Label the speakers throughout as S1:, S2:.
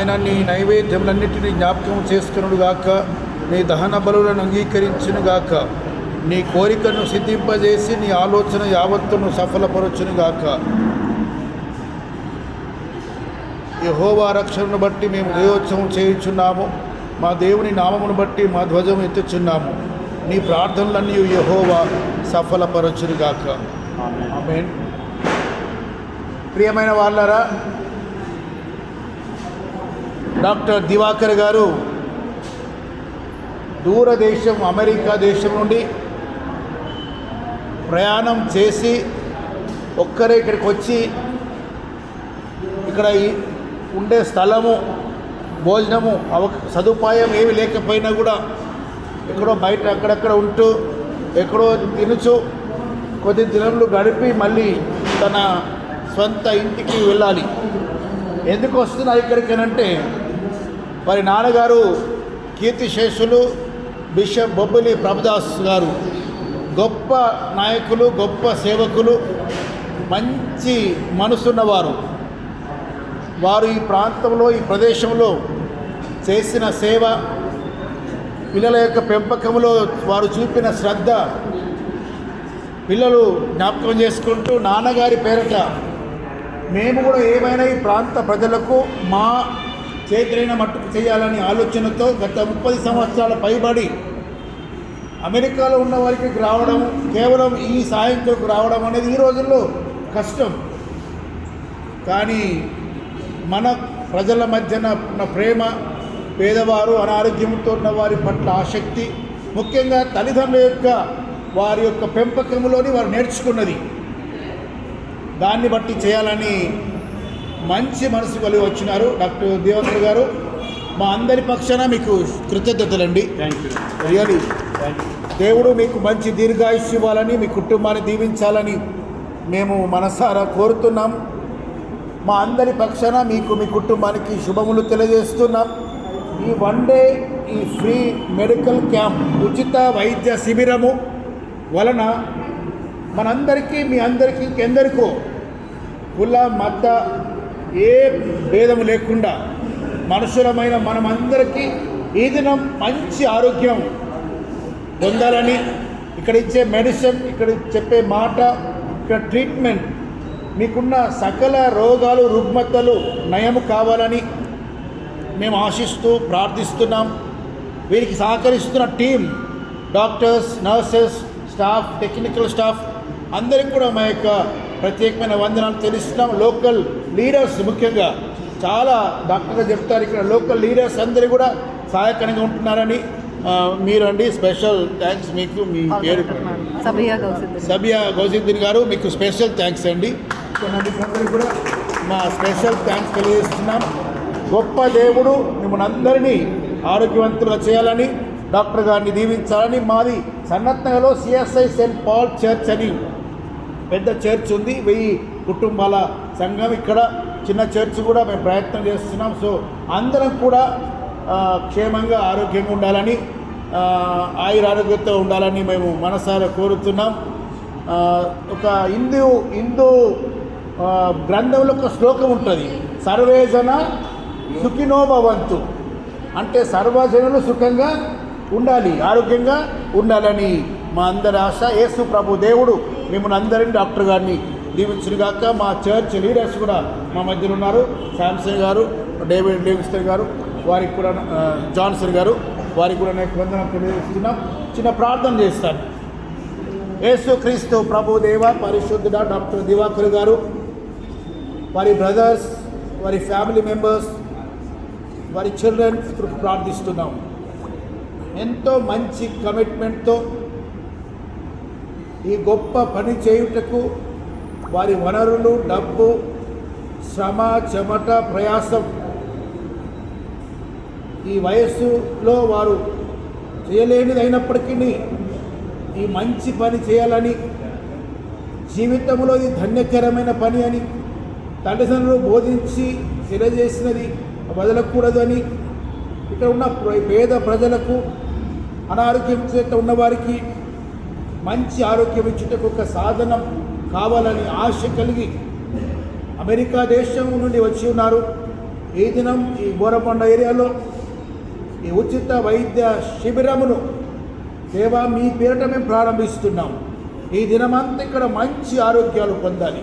S1: ఆయన నీ నైవేద్యములన్నిటినీ జ్ఞాపకం చేసుకునుగాక, నీ దహన బలులను అంగీకరించునుగాక, నీ కోరికను సిద్ధింపజేసి నీ ఆలోచన యావత్తును సఫలపరచునుగాక. యెహోవా రక్షణను బట్టి మేము దేవోత్సవం చేయుచున్నాము, మా దేవుని నామమును బట్టి మా ధ్వజం ఎత్తుచున్నాము. నీ ప్రార్థనలన్నీ యెహోవా సఫలపరచునుగాక. ఆమేన్. ప్రియమైన వాళ్ళారా, డాక్టర్ దివాకర్ గారు దూరదేశం అమెరికా దేశం నుండి ప్రయాణం చేసి ఒక్కరే ఇక్కడికి వచ్చి ఇక్కడ ఉండే స్థలము, భోజనము, సదుపాయం ఏమి లేకపోయినా కూడా ఎక్కడో బయట అక్కడక్కడ ఉంటూ ఎక్కడో తినుచు కొద్ది దినములు గడిపి మళ్ళీ తన సొంత ఇంటికి వెళ్ళాలి. ఎందుకు వస్తున్నారు ఇక్కడికేనంటే, వారి నాన్నగారు కీర్తిశేషులు బిషప్ బొబ్బిలి ప్రభుదాస్ గారు గొప్ప నాయకులు, గొప్ప సేవకులు, మంచి మనసున్నవారు. వారు ఈ ప్రాంతంలో, ఈ ప్రదేశంలో చేసిన సేవ, పిల్లల యొక్క పెంపకంలో వారు చూపిన శ్రద్ధ పిల్లలు జ్ఞాపకం చేసుకుంటూ నాన్నగారి పేరట మేము కూడా ఏమైనా ఈ ప్రాంత ప్రజలకు మా చేతులైన మట్టుకు చేయాలని ఆలోచనతో గత 30 సంవత్సరాల పైబడి అమెరికాలో ఉన్న వారికి రావడం, కేవలం ఈ సాయంత్రం రావడం అనేది ఈ రోజుల్లో కష్టం. కానీ మన ప్రజల మధ్యన ఉన్న ప్రేమ, పేదవారు, అనారోగ్యంతో ఉన్న వారి పట్ల ఆసక్తి, ముఖ్యంగా తల్లిదండ్రుల యొక్క వారి యొక్క పెంపకంలోని వారు నేర్చుకున్నది, దాన్ని బట్టి చేయాలని మంచి మనసు కలిగి వచ్చినారు. డాక్టర్ దివాకర్ గారు, మా అందరి పక్షాన మీకు కృతజ్ఞతలండి. రియలీ దేవుడు మీకు మంచి దీర్ఘాయుష్య ఇవ్వాలని, మీ కుటుంబాన్ని దీవించాలని మేము మనసారా కోరుతున్నాం. మా అందరి పక్షాన మీకు, మీ కుటుంబానికి శుభములు తెలియజేస్తున్నాం. ఈ 1 డే ఈ ఫ్రీ మెడికల్ క్యాంప్, ఉచిత వైద్య శిబిరము వలన మనందరికీ, మీ అందరికీ, ఇంకెందరికో కుల మత ఏ భేదము లేకుండా మనుషులమైన మనమందరికీ ఈ దినం మంచి ఆరోగ్యం పొందాలని, ఇక్కడ ఇచ్చే మెడిసిన్, ఇక్కడ చెప్పే మాట, ఇక్కడ ట్రీట్మెంట్, మీకున్న సకల రోగాలు, రుగ్మతలు నయము కావాలని మేము ఆశిస్తూ ప్రార్థిస్తున్నాం. వీరికి సహకరిస్తున్న team, doctors, nurses, staff, technical staff అందరికీ కూడా మా యొక్క ప్రత్యేకమైన వందనాలు తెలుస్తున్నాం. లోకల్ లీడర్స్ ముఖ్యంగా చాలా డాక్టర్గా చెప్తారు, ఇక్కడ లోకల్ లీడర్స్ అందరూ కూడా సహాయకరంగా ఉంటున్నారని మీరు అండి స్పెషల్ థ్యాంక్స్. మీకు మీ పేరు సబియా గౌసిద్దీన్ గారు, మీకు స్పెషల్ థ్యాంక్స్ అండి. అందరికీ కూడా మా స్పెషల్ థ్యాంక్స్ తెలియజేస్తున్నాం. గొప్ప దేవుడు మిమ్మల్ని అందరినీ ఆరోగ్యవంతులుగా చేయాలని, డాక్టర్ గారిని దీవించాలని. మాది సన్నత్ నగర్లో సిఎస్ఐ సెయింట్ పాల్ చర్చ్ అని పెద్ద చర్చ్ ఉంది, 1000 కుటుంబాల సంఘం. ఇక్కడ చిన్న చర్చ్ కూడా మేము ప్రయత్నం చేస్తున్నాం. సో అందరం కూడా క్షేమంగా, ఆరోగ్యంగా ఉండాలని, ఆయురారోగ్యంతో ఉండాలని మేము మనసారా కోరుతున్నాం. ఒక హిందూ గ్రంథంలో ఒక శ్లోకం ఉంటుంది, సర్వేజన సుఖినో భవంతు, అంటే సర్వజనులు సుఖంగా ఉండాలి, ఆరోగ్యంగా ఉండాలని మా అందరి ఆశ. యేసు ప్రభు దేవుడు మిమ్మల్ని అందరినీ, డాక్టర్ గారిని దీవించుగాక. మా చర్చ్ లీడర్స్ కూడా మా మధ్యలో ఉన్నారు, శాంసన్ గారు, డేవిడ్ లివింగ్స్టన్ గారు, వారికి కూడా జాన్సన్ గారు, వారికి కూడా నేను వందనం తెలియజేస్తున్నాం. చిన్న ప్రార్థన చేస్తాను. యేసు క్రీస్తు ప్రభు దేవ పరిశుద్ధుడ డాక్టర్ దివాకర్ గారు, వారి బ్రదర్స్, వారి ఫ్యామిలీ మెంబర్స్, వారి చిల్డ్రన్స్ ప్రార్థిస్తున్నాం. ఎంతో మంచి కమిట్మెంట్తో ఈ గొప్ప పని చేయుటకు వారి వనరులు, డబ్బు, శ్రమ, చెమట, ప్రయాసం ఈ వయస్సులో వారు చేయలేనిది అయినప్పటికీ ఈ మంచి పని చేయాలని, జీవితంలో ఇది ధన్యకరమైన పని అని తల్లిదండ్రులు బోధించి తెలియజేసినది వదలకూడదు అని, ఇక్కడ ఉన్న పేద ప్రజలకు, అనారోగ్యం చేత ఉన్నవారికి మంచి ఆరోగ్యం ఇచ్చుటకు ఒక సాధనం కావాలని ఆశ కలిగి అమెరికా దేశం నుండి వచ్చి ఉన్నారు. ఈ దినం ఈ బోరకొండ ఏరియాలో ఈ ఉచిత వైద్య శిబిరమును దేవా మీ పేరిట మేము ప్రారంభిస్తున్నాం. ఈ దినమంతా ఇక్కడ మంచి ఆరోగ్యాలు పొందాలి.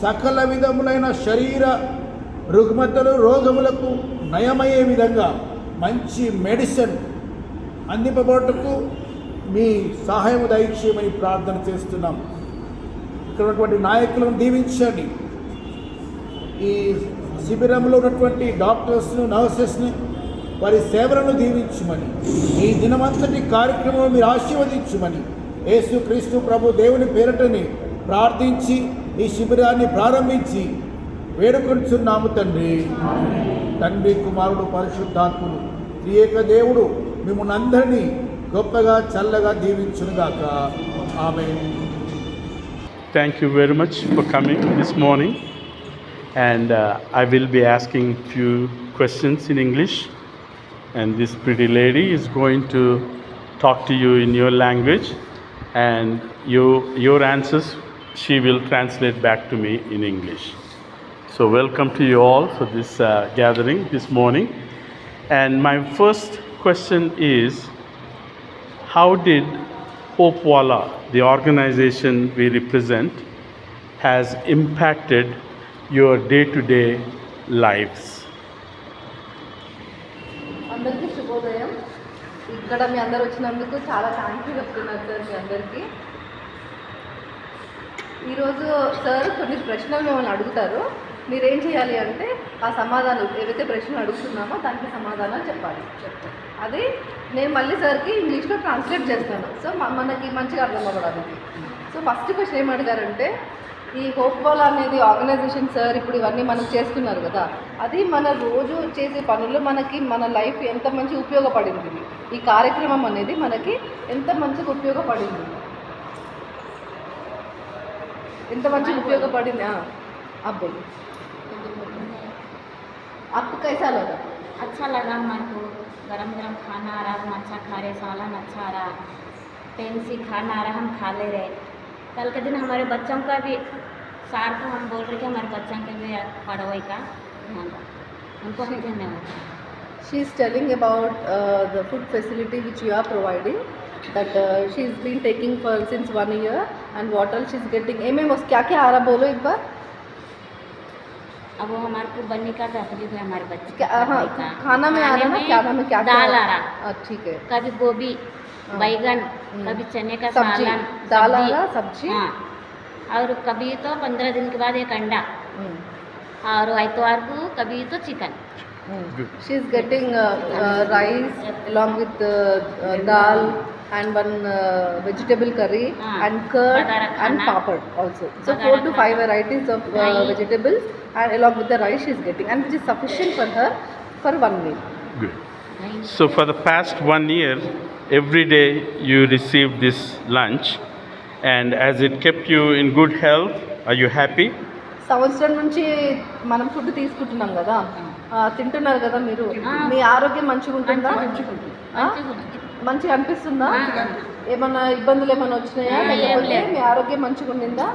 S1: సకల విధములైన శరీర రుగ్మతలు రోగములకు నయమయ్యే విధంగా మంచి మెడిసిన్ అందింపబడుటకు మీ సహాయం దయచేయమని ప్రార్థన చేస్తున్నాం. ఇక్కడ ఉన్నటువంటి నాయకులను దీవించండి. ఈ శిబిరంలో ఉన్నటువంటి డాక్టర్స్ను నర్సెస్ని వారి సేవలను దీవించమని, ఈ దినమంతటి కార్యక్రమం మీరు ఆశీర్వదించమని యేసు క్రీస్తు ప్రభు దేవుని పేరటని ప్రార్థించి ఈ శిబిరాన్ని ప్రారంభించి వేడుకొంటున్నాము తండ్రి. తండ్రి, కుమారుడు, పరిశుద్ధాత్ముడు త్రియేక దేవుడు మిమ్మల్ని అందరినీ గొప్పగా చల్లగా దీవించునుగాక. ఆమేన్.
S2: Thank you very much for coming this morning, and I will be asking few questions in English, and this pretty lady is going to talk to you in your language, and your answers she will translate back to me in English. So welcome to you all for this gathering this morning, and my first question is, how did Hopewala, the organization we represent, has impacted your day-to-day lives?
S3: అందరికీ శుభోదయం. ఇక్కడ మీ అందరు వచ్చినందుకు చాలా thank you చెప్తున్నారు sir మీ అందరికీ. ఈరోజు sir కొన్ని ప్రశ్నలు మిమ్మల్ని అడుగుతారు. మీరేం చేయాలి అంటే ఆ సమాధానం ఏవైతే ప్రశ్నలు అడుగుతున్నామో దానికి సమాధానాలు చెప్పాలి. అది నేను మళ్ళీ సార్కి ఇంగ్లీష్లో ట్రాన్స్లేట్ చేస్తాను. సో మనకి మంచిగా అర్థం అవ్వడానికి. సో ఫస్ట్ క్వశ్చన్ ఏం అడిగారంటే, ఈ హోప్వాలా అనేది ఆర్గనైజేషన్ సార్ ఇప్పుడు ఇవన్నీ మనం చేస్తున్నారు కదా, అది మన రోజు చేసే పనులు మనకి మన లైఫ్ ఎంత మంచి ఉపయోగపడింది, ఈ కార్యక్రమం అనేది మనకి ఎంత మంచిగా ఉపయోగపడింది, ఎంత మంచిగా ఉపయోగపడింది. అబ్బాయి आपको कैसा लगा?
S4: अच्छा लगा मेरे को. गरम गरम खाना आ रहा, हम अच्छा खा रहे, सालन अच्छा आ रहा, टाइम से खाना आ रहा, हम खा ले रहे. कल के दिन हमारे बच्चों का भी सार को हम बोल रहे कि हमारे बच्चों के भी पढ़ाई का ध्यान रखो, उनको भी धन्यवाद.
S3: She is telling about the food facility which you are providing, that she has been taking for since 1 year, and what else she is getting. क्या क्या आ रहा बोलो एक बार.
S4: अब वो हमारे को बनने का तकलीफ है हमारे बच्चे.
S3: हाँ, खाना में आ रहा ना, क्या नाम है, क्या
S4: दाल आ रहा,
S3: ठीक है,
S4: कभी गोभी बैगन, कभी चने का
S3: सब्जी,
S4: सालन,
S3: दाल आ रहा, सब्जी.
S4: हाँ, और कभी तो 15 दिन के बाद एक अंडा, और आइतवार को कभी तो chicken.
S3: She is getting rice along with dal and one vegetable curry and curd and papad also. So 4 to 5 varieties of vegetables and along with the rice she is getting, and which is sufficient for her for 1 meal.
S2: Good. So for the past 1 year, every day you received this lunch, and as it kept you in good health, are you happy?
S3: సంవత్సరం నుంచి మనం food తీసుకుంటున్నాం కదా, తింటున్నారు కదా మీరు, మీ ఆరోగ్యం మంచిగా ఉంటుందా? మంచిగా అనిపిస్తుందా? ఏమన్నా ఇబ్బందులు ఏమైనా వచ్చినాయా, లేకపోతే మీ ఆరోగ్యం మంచిగా ఉండిందా?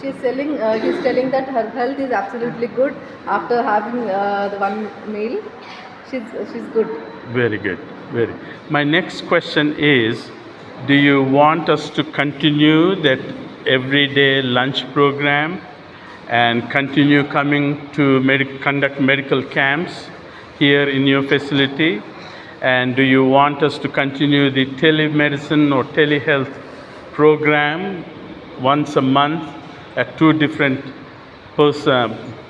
S3: She's telling that her health is absolutely good after having the 1 meal. She's good.
S2: Very good. Very. My next question is, do you want us to continue that everyday lunch program and continue coming to conduct medical camps here in your facility? And do you want us to continue the telemedicine or telehealth program once a month at 2 different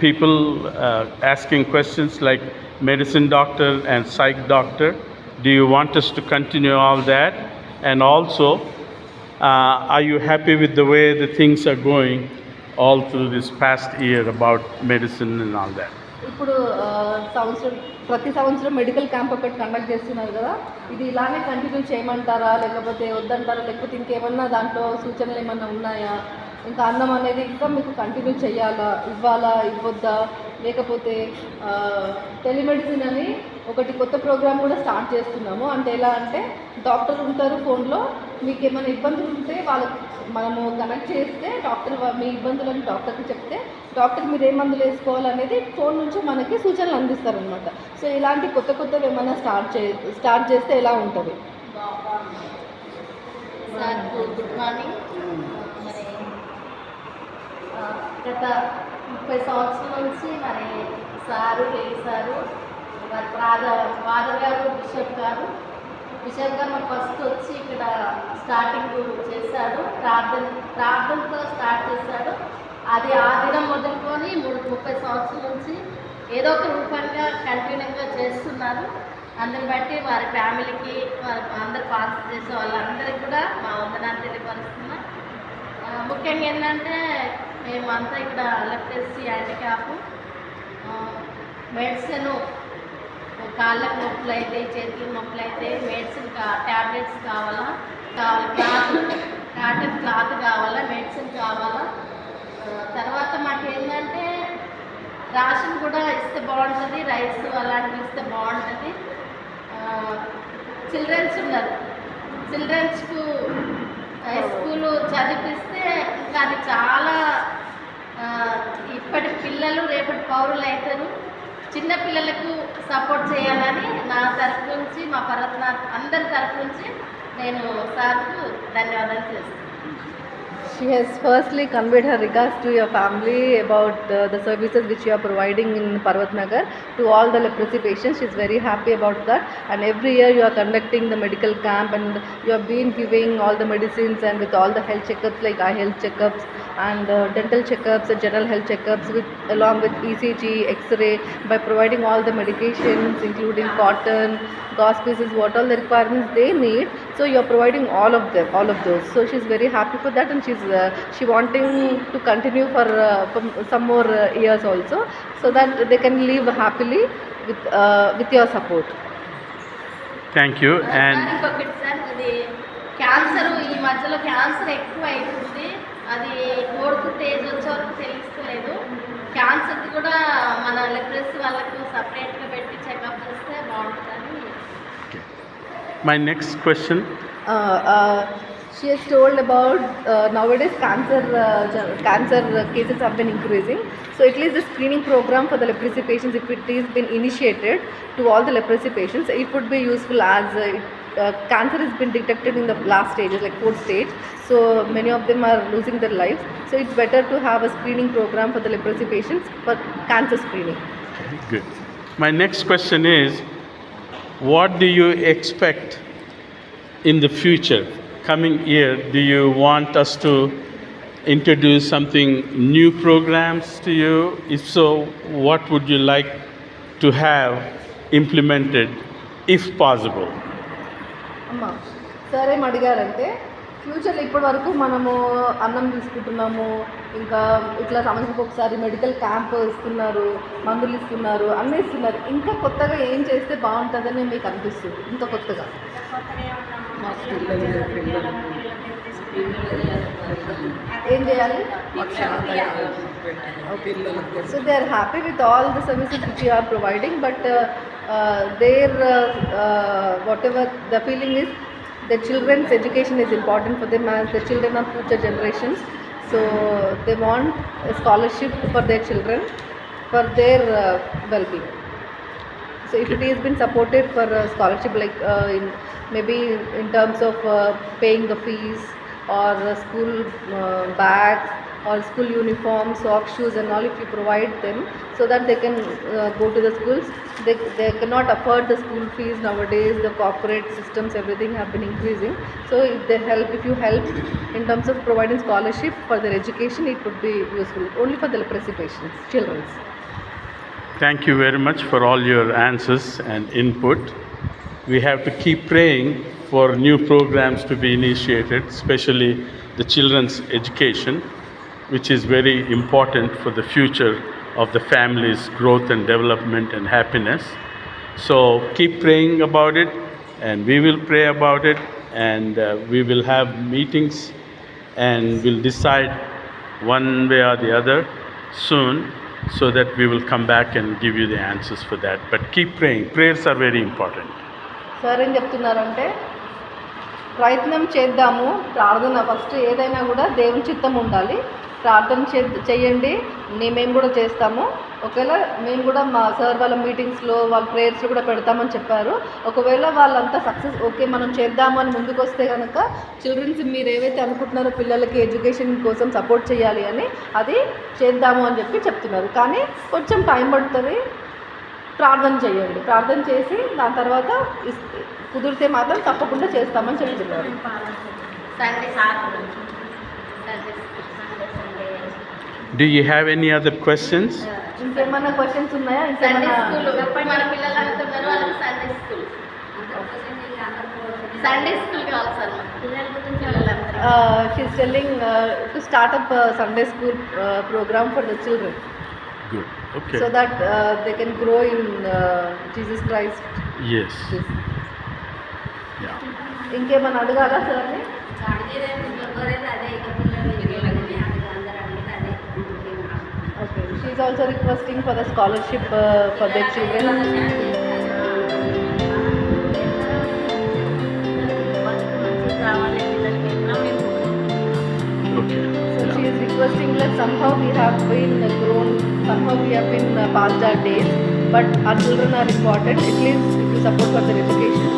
S2: people asking questions like medicine doctor and psych doctor? Do you want us to continue all that? And also, are you happy with the way the things are going all through this past year about medicine and all that?
S3: ఇప్పుడు ప్రతి సంవత్సరం medical camp ఒకటి conduct చేస్తున్నారు కదా, ఇది ఇలానే continue చేయమంటారా, లేకపోతే వద్దంటారా, లేకపోతే ఇంకేమన్నా దాంట్లో సూచనలు ఏమన్నా ఉన్నాయా? ఇంకా అన్నం అనేది ఇంకా మీకు కంటిన్యూ చేయాలా, ఇవ్వాలా, ఇవ్వద్దా, లేకపోతే టెలిమెడిసిన్ అని ఒకటి కొత్త ప్రోగ్రామ్ కూడా స్టార్ట్ చేస్తున్నాము. అంటే ఎలా అంటే డాక్టర్ ఉంటారు ఫోన్లో, మీకు ఏమైనా ఇబ్బందులు ఉంటే వాళ్ళకి మనము కనెక్ట్ చేస్తే డాక్టర్ మీ ఇబ్బందులను డాక్టర్కి చెప్తే డాక్టర్ మీరు ఏ మందులు వేసుకోవాలనేది ఫోన్ నుంచి మనకి సూచనలు అందిస్తారనమాట. సో ఇలాంటి కొత్త కొత్తవి ఏమైనా స్టార్ట్ చేస్తే ఎలా ఉంటుంది?
S4: Sir good morning. మరి గత 30 సంవత్సరాల నుంచి మరి సారు సారు మరి ఫాదర్ గారు బిషప్ గారు మాకు ఫస్ట్ వచ్చి ఇక్కడ స్టార్టింగ్ చేశాడు, ప్రార్థనతో స్టార్ట్ చేశాడు. అది ఆ దినం మొదలుకొని 30 సంవత్సరాల నుంచి ఏదో ఒక రూపంగా కంటిన్యూగా చేస్తున్నారు. అందరిని బట్టి వారి ఫ్యామిలీకి అందరు పాస్ చేసే వాళ్ళందరికీ కూడా మా వందనాలు తెలియపరుస్తున్నాం. ముఖ్యంగా ఏంటంటే మేము అంతా ఇక్కడ ఎలక్ట్రిసిటీ హ్యాండిక్యాప్ మెడిసిన్, కాళ్ళకు నొప్పులు అయితే చేతులకు నొప్పులు అయితే మెడిసిన్ ట్యాబ్లెట్స్ కావాలా, కాటన్ క్లాత్ కావాలా, మెడిసిన్ కావాలా. తర్వాత మాకు ఏంటంటే రేషన్ కూడా ఇస్తే బాగుంటుంది, రైస్ అలాంటివి ఇస్తే బాగుంటుంది. చిల్డ్రన్స్ ఉన్నారు, చిల్డ్రన్స్కు స్కూలు చదివిస్తే ఇంకా అది చాలా ఇప్పటి పిల్లలు రేపటి పౌరులు అవుతారు. చిన్న పిల్లలకు సపోర్ట్ చేయాలని నా తరఫు నుంచి, మా పర్వతనాథ్ అందరి తరఫు నుంచి నేను సార్కు ధన్యవాదాలు చేస్తాను.
S3: She has firstly conveyed her regards to your family about the services which you are providing in Parvat Nagar to all the leprosy patients. She is very happy about that, and every year you are conducting the medical camp and you have been giving all the medicines and with all the health checkups like eye health checkups and dental checkups and general health checkups along with ECG, X-ray, by providing all the medications including cotton, gauze pieces, what all the requirements they need. So you are providing all of those. So she is very happy for that, and she wanting to continue for some more years also, so that they can live happily with your support.
S2: Thank you. And
S4: ఇంకొకటి sir, అది cancer ఈ మధ్యలో cancer ఎక్కువ అవుతుంది. అది 4th stage వచ్చే వరకు తెలుస్తలేదు. క్యాన్సర్కి కూడా మన లెప్రసీ వాళ్ళకు సపరేట్గా పెట్టి చెకప్ చేస్తే బాగుంటుందని.
S2: my next question.
S3: She has told about nowadays cancer cases have been increasing. So at least the screening program for the leprosy patients, if it is been initiated to all the leprosy patients, it would be useful as cancer has been detected in the last stages, like 4th stage. So many of them are losing their lives. So it's better to have a screening program for the leprosy patients for cancer screening.
S2: Good. My next question is, what do you expect in the future? Coming year, do you want us to introduce something new programs to you? If so, what would you like to have implemented if possible?
S3: అమ్మా sir ఏం అడిగారంటే ఫ్యూచర్లో ఇప్పటి వరకు మనము అన్నం తీసుకుంటున్నాము, ఇంకా ఇట్లా సంవత్సరానికి ఒకసారి మెడికల్ క్యాంప్ ఇస్తున్నారు, మందులు ఇస్తున్నారు, అన్నీ ఇస్తున్నారు. ఇంకా కొత్తగా ఏం చేస్తే బాగుంటుందని మీకు అనిపిస్తుంది? ఇంకా కొత్తగా ఏం చేయాలి? So they are happy with all the services which you are providing, but their whatever the feeling is, the children's education is important for them, as the children are future generations. So they want a scholarship for their children for their well-being. So if it has been supported for a scholarship, like maybe in terms of paying the fees or school bags or school uniforms, socks, shoes and all, if you provide them so that they can go to the schools. They cannot afford the school fees nowadays. The corporate systems, everything have been increasing. So if you help in terms of providing scholarship for their education, it would be useful only for the leprosy patients, children.
S2: Thank you very much for all your answers and input. We have to keep praying for new programs to be initiated, especially the children's education, which is very important for the future of the family's growth and development and happiness. So keep praying about it, and we will pray about it, and we will have meetings and we'll decide one way or the other soon so that we will come back and give you the answers for that. But keep praying. Prayers are very important.
S3: Sir ఏం చెప్తున్నారంటే ప్రయత్నం చేద్దాము, ప్రార్థన first ఏదైనా కూడా దేవుని చిత్తం ఉండాలి. ప్రార్థన చేయండి, మేము కూడా చేస్తాము. ఒకవేళ మేము కూడా మా సార్ వాళ్ళ మీటింగ్స్లో వాళ్ళ ప్రేయర్స్లో కూడా పెడతామని చెప్పారు. ఒకవేళ వాళ్ళంతా సక్సెస్ ఓకే మనం చేద్దాము అని ముందుకు వస్తే కనుక చిల్డ్రన్స్ మీరు ఏవైతే అనుకుంటున్నారో పిల్లలకి ఎడ్యుకేషన్ కోసం సపోర్ట్ చేయాలి అని అది చేద్దాము అని చెప్తున్నారు. కానీ కొంచెం టైం పడుతుంది. ప్రార్థన చేయండి, ప్రార్థన చేసి దాని తర్వాత కుదిరితే మాత్రం తప్పకుండా చేస్తామని చెప్తున్నారు.
S4: Sunday
S2: Do you have any other questions?
S3: ఇంకేమైనా క్వశ్చన్స్ ఉన్నాయా?
S4: సండే
S3: ఇంకేమైనా
S4: స్కూల్ మన పిల్లలు అంటున్నారు వాళ్ళకి సండే స్కూల్ కావాలి సార్ పిల్లల గురించి వాళ్ళందరూ
S3: she's telling to start up Sunday school programme for the children
S2: Good. Okay.
S3: so that they can grow in Jesus Christ.
S2: Yes. Yeah.
S3: ఇంకేమైనా అడగాలా సార్ని? Okay, she is also requesting for the scholarship for the children.
S2: Okay.
S3: So she
S2: Yeah.
S3: is requesting like somehow we have been grown, somehow we have been past our days, but our children are important. At least if you support for their education,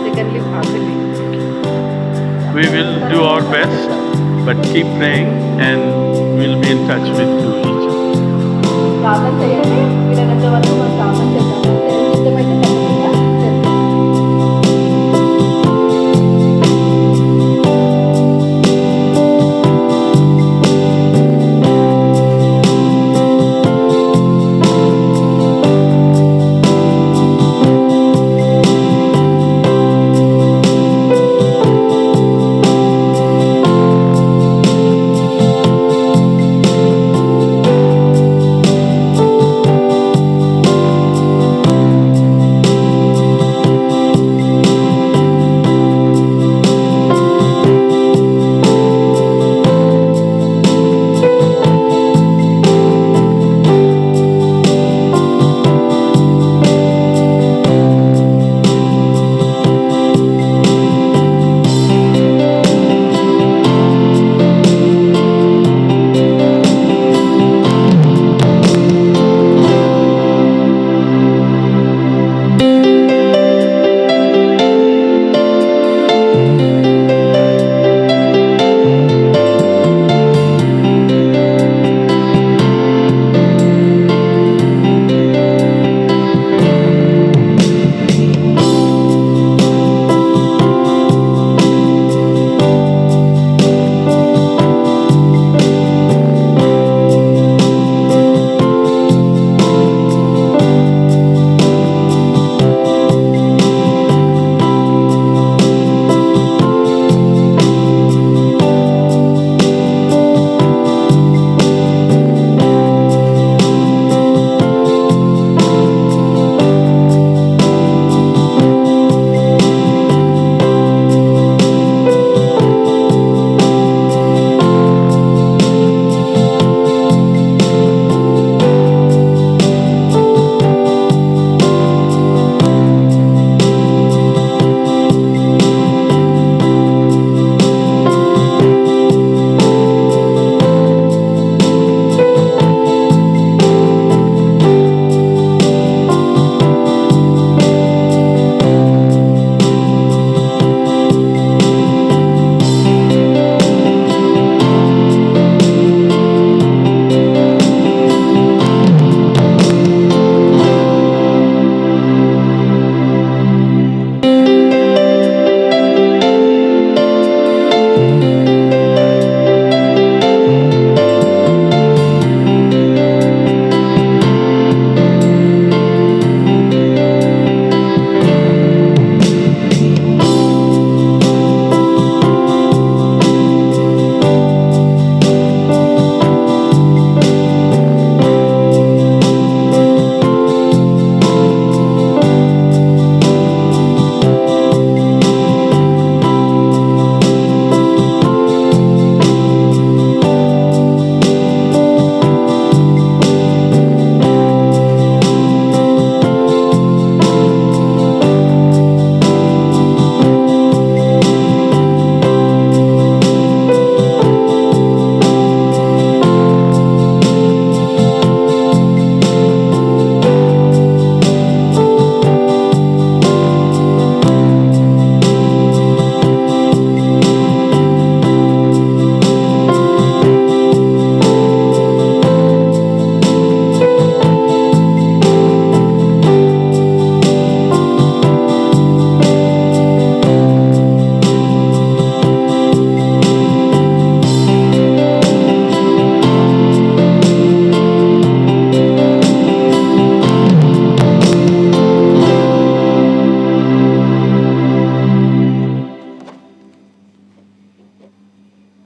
S3: they can live happily.
S2: We will do our best, but keep praying and we'll be in touch with you each.
S3: ప్రార్థన చేయండి, వీలైనంత వరకు మనం ప్రార్థన చేద్దాం.